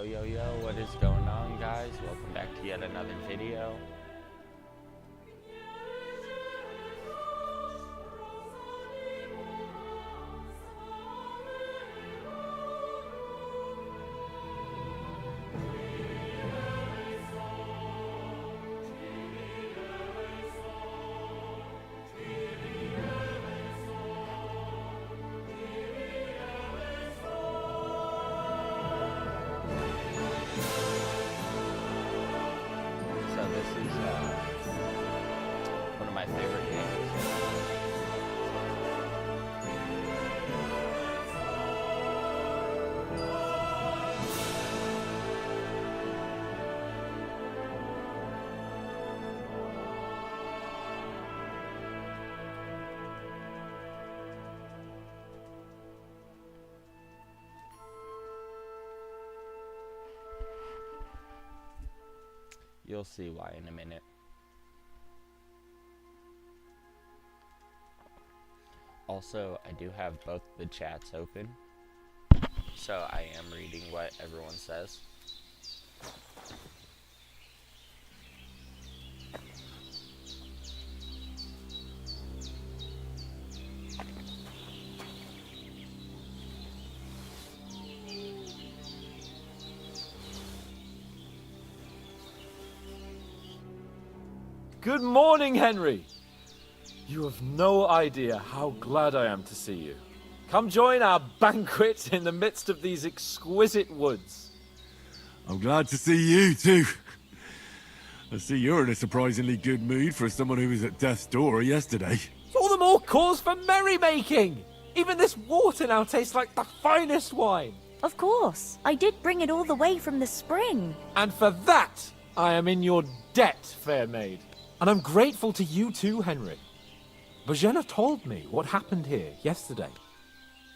Yo, what is going on, guys? Welcome back to yet another video. This is one of my favorite games. You'll see why in a minute. Also, I do have both the chats open, so I am reading what everyone says. Good morning, Henry! You have no idea how glad I am to see you. Come join our banquet in the midst of these exquisite woods. I'm glad to see you, too. I see you're in a surprisingly good mood for someone who was at death's door yesterday. It's all the more cause for merrymaking! Even this water now tastes like the finest wine. Of course. I did bring it all the way from the spring. And for that, I am in your debt, fair maid. And I'm grateful to you too, Henry. Bojena told me what happened here yesterday.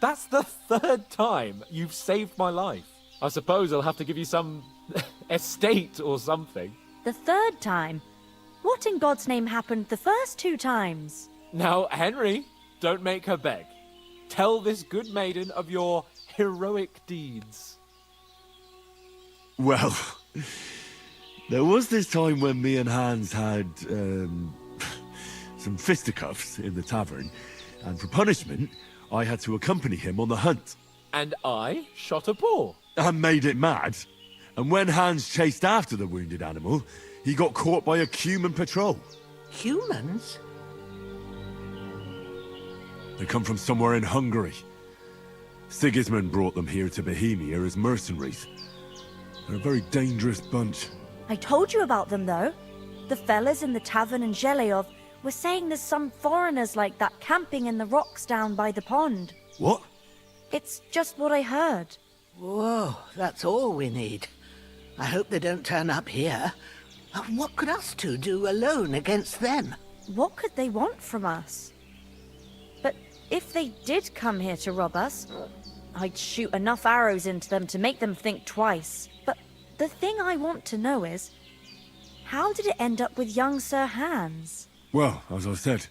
That's the third time you've saved my life. I suppose I'll have to give you some estate or something. The third time? What in God's name happened the first two times? Now, Henry, don't make her beg. Tell this good maiden of your heroic deeds. Well, there was this time when me and Hans had, some fisticuffs in the tavern, and for punishment, I had to accompany him on the hunt. And I shot a boar. And made it mad. And when Hans chased after the wounded animal, he got caught by a human patrol. Humans? They come from somewhere in Hungary. Sigismund brought them here to Bohemia as mercenaries. They're a very dangerous bunch. I told you about them, though. The fellas in the tavern in Zheleyov were saying there's some foreigners like that camping in the rocks down by the pond. What? It's just what I heard. Whoa, that's all we need. I hope they don't turn up here. What could us two do alone against them? What could they want from us? But if they did come here to rob us, I'd shoot enough arrows into them to make them think twice. But the thing I want to know is, how did it end up with young Sir Hans? Well, as I said,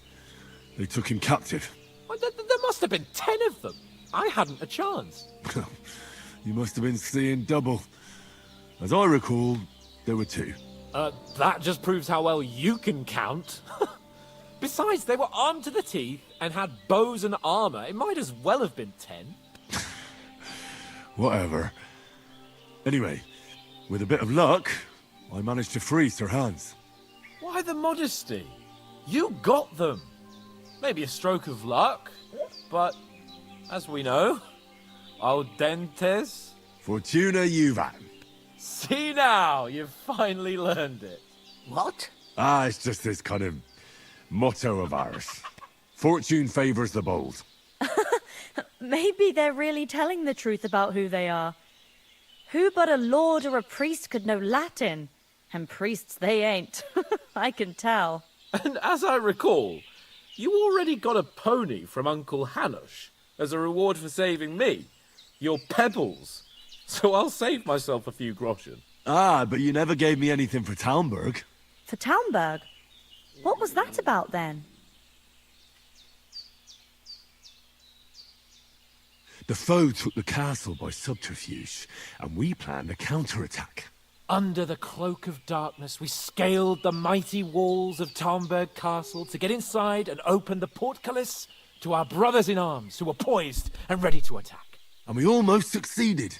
they took him captive. Well, there must have been 10 of them. I hadn't a chance. You must have been seeing double. As I recall, there were 2. That just proves how well you can count. Besides, they were armed to the teeth and had bows and armor. It might as well have been 10. Whatever. Anyway, with a bit of luck, I managed to free Sir Hans. Why the modesty? You got them. Maybe a stroke of luck, but as we know, audentes. Fortuna juvat. See now, you've finally learned it. What? It's just this kind of motto of ours. Fortune favors the bold. Maybe they're really telling the truth about who they are. Who but a lord or a priest could know Latin? And priests they ain't. I can tell. And as I recall, you already got a pony from Uncle Hanush as a reward for saving me. Your pebbles. So I'll save myself a few groschen. But you never gave me anything for Talmberg. For Talmberg? What was that about then? The foe took the castle by subterfuge, and we planned a counterattack. Under the cloak of darkness, we scaled the mighty walls of Tarnberg Castle to get inside and open the portcullis to our brothers in arms who were poised and ready to attack. And we almost succeeded.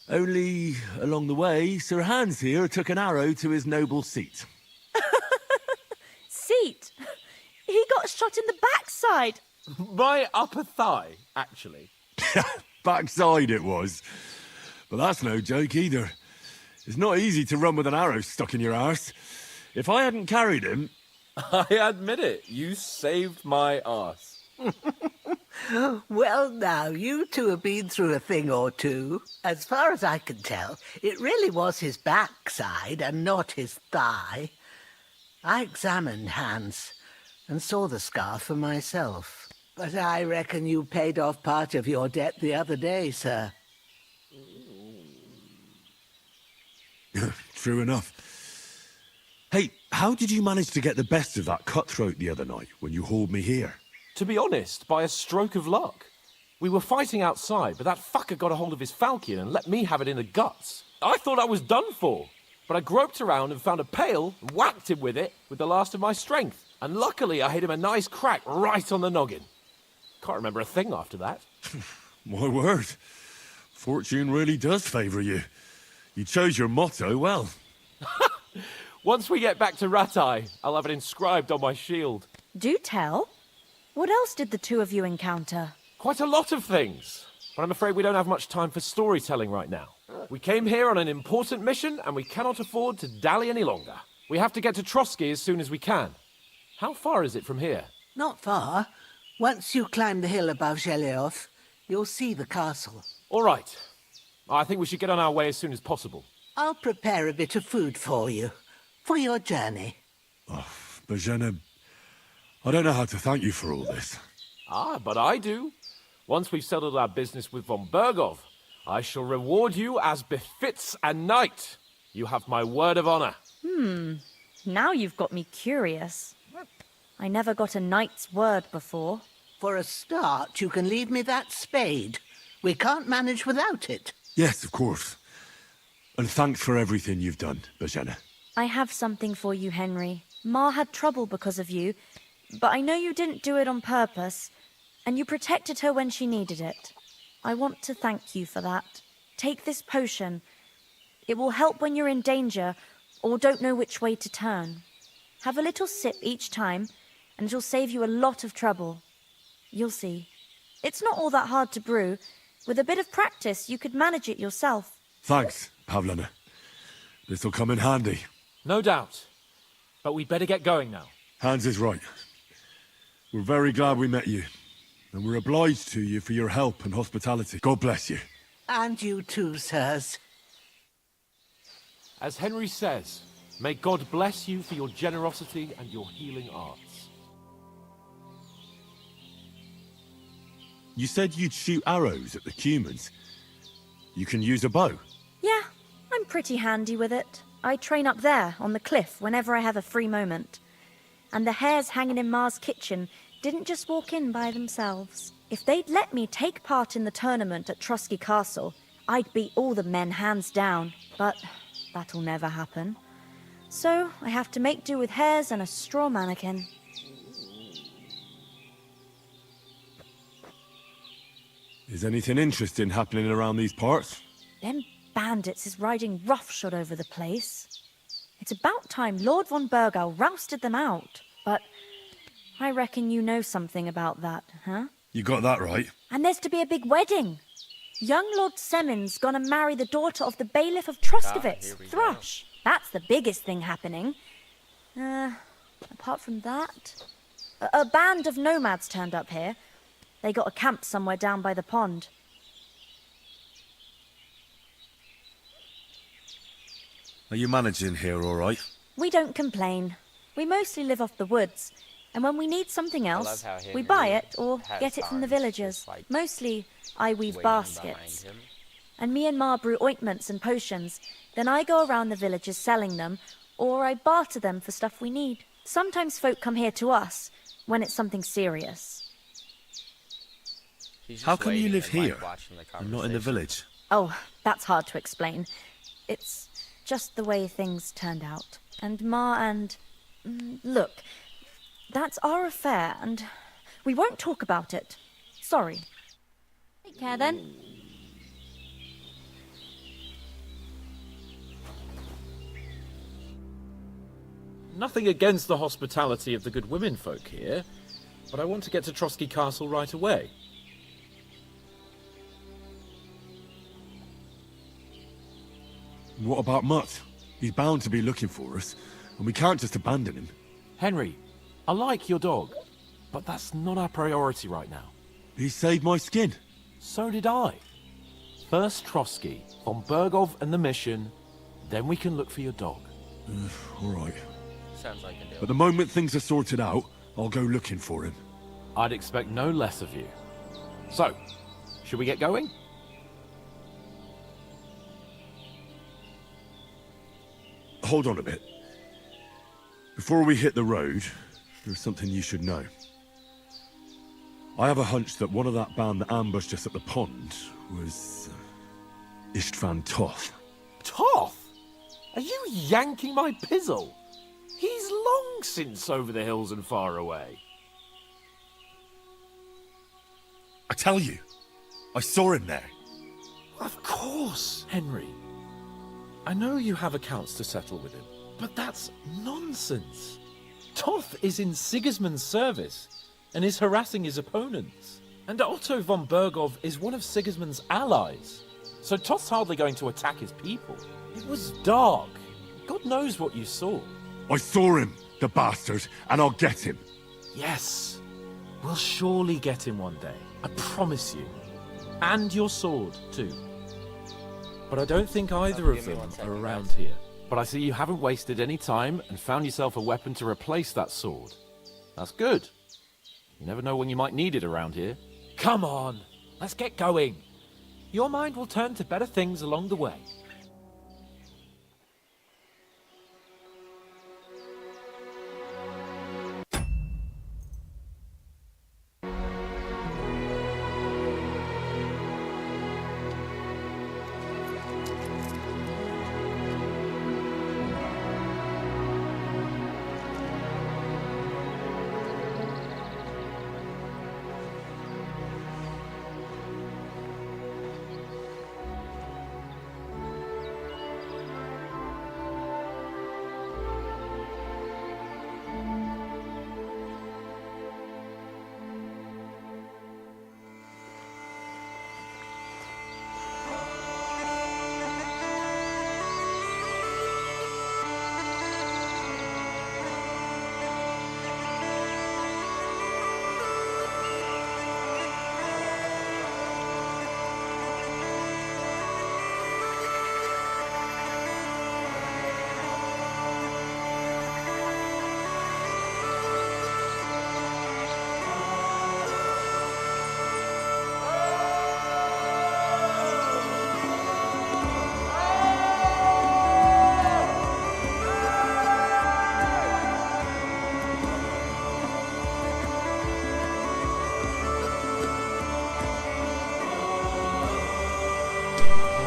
Only, along the way, Sir Hans here took an arrow to his noble seat. Seat? He got shot in the backside. My upper thigh, actually. Backside it was. But that's no joke either. It's not easy to run with an arrow stuck in your arse. If I hadn't carried him... I admit it, you saved my arse. Well, now, you two have been through a thing or two. As far as I can tell, it really was his backside and not his thigh. I examined Hans and saw the scar for myself. But I reckon you paid off part of your debt the other day, sir. True enough. Hey, how did you manage to get the best of that cutthroat the other night when you hauled me here? To be honest, by a stroke of luck. We were fighting outside, but that fucker got a hold of his falchion and let me have it in the guts. I thought I was done for, but I groped around and found a pail and whacked him with it with the last of my strength. And luckily I hit him a nice crack right on the noggin. Can't remember a thing after that. My word. Fortune really does favour you. You chose your motto well. Once we get back to Ratai, I'll have it inscribed on my shield. Do tell. What else did the two of you encounter? Quite a lot of things, but I'm afraid we don't have much time for storytelling right now. We came here on an important mission, and we cannot afford to dally any longer. We have to get to Trotsky as soon as we can. How far is it from here? Not far. Once you climb the hill above Zhelioth, you'll see the castle. All right. I think we should get on our way as soon as possible. I'll prepare a bit of food for you, for your journey. Oh, Bozhena, I don't know how to thank you for all this. Ah, but I do. Once we've settled our business with von Bergov, I shall reward you as befits a knight. You have my word of honor. Now you've got me curious. I never got a knight's word before. For a start, you can leave me that spade. We can't manage without it. Yes, of course. And thanks for everything you've done, Bozhena. I have something for you, Henry. Ma had trouble because of you, but I know you didn't do it on purpose, and you protected her when she needed it. I want to thank you for that. Take this potion. It will help when you're in danger or don't know which way to turn. Have a little sip each time, and it'll save you a lot of trouble. You'll see. It's not all that hard to brew. With a bit of practice, you could manage it yourself. Thanks, Pavlena. This'll come in handy. No doubt. But we'd better get going now. Hans is right. We're very glad we met you. And we're obliged to you for your help and hospitality. God bless you. And you too, sirs. As Henry says, may God bless you for your generosity and your healing arts. You said you'd shoot arrows at the humans. You can use a bow. Yeah, I'm pretty handy with it. I train up there, on the cliff, whenever I have a free moment. And the hares hanging in Ma's kitchen didn't just walk in by themselves. If they'd let me take part in the tournament at Trotsky Castle, I'd beat all the men hands down. But that'll never happen. So I have to make do with hares and a straw mannequin. Is anything interesting happening around these parts? Them bandits is riding roughshod over the place. It's about time Lord von Burgau rousted them out. But I reckon you know something about that, huh? You got that right. And there's to be a big wedding. Young Lord Semon's gonna marry the daughter of the bailiff of Troskovitz, here we go. Thrush. That's the biggest thing happening. Apart from that, a band of nomads turned up here. They got a camp somewhere down by the pond. Are you managing here all right? We don't complain. We mostly live off the woods. And when we need something else, how we Henry buy it or has get it from the Hans villagers. just, like, Mostly, I weave waiting baskets. behind him. And me and Ma brew ointments and potions. Then I go around the villages selling them, or I barter them for stuff we need. Sometimes folk come here to us, when it's something serious. He's just How come you waiting live and, like, here watching the and not in the conversation. village? Oh, that's hard to explain. It's just the way things turned out. And Ma and... Look, that's our affair, and we won't talk about it. Sorry. Take care, then. Nothing against the hospitality of the good women folk here, but I want to get to Trotsky Castle right away. What about Mutt? He's bound to be looking for us, and we can't just abandon him. Henry, I like your dog, but that's not our priority right now. He saved my skin. So did I. First Trotsky, von Bergov and the mission, then we can look for your dog. All right. Sounds like a deal. But the moment things are sorted out, I'll go looking for him. I'd expect no less of you. So, should we get going? Hold on a bit. Before we hit the road, there's something you should know. I have a hunch that one of that band that ambushed us at the pond was... Istvan Toth. Toth? Are you yanking my pizzle? He's long since over the hills and far away. I tell you, I saw him there. Of course, Henry. I know you have accounts to settle with him, but that's nonsense. Toth is in Sigismund's service and is harassing his opponents. And Otto von Bergov is one of Sigismund's allies. So Toth's hardly going to attack his people. It was dark. God knows what you saw. I saw him, the bastard, and I'll get him. Yes, we'll surely get him one day. I promise you. And your sword, too. But I don't think either of give me them 1 second, are around guys. here. But I see you haven't wasted any time and found yourself a weapon to replace that sword. That's good. You never know when you might need it around here. Come on, let's get going. Your mind will turn to better things along the way.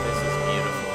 This is beautiful.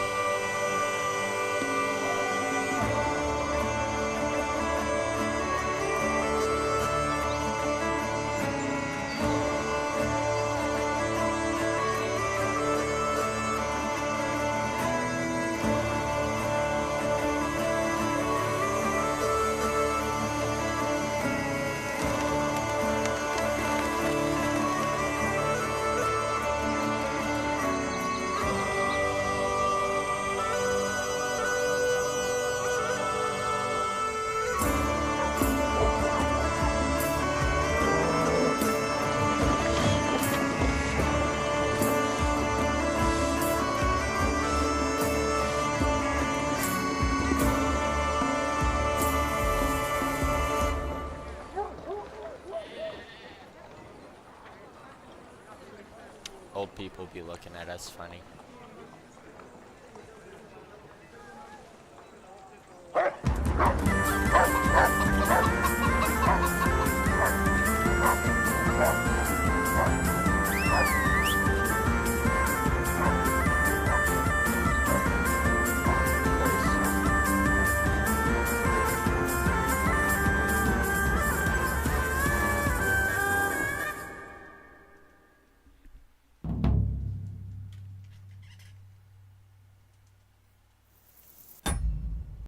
Old people be looking at us funny.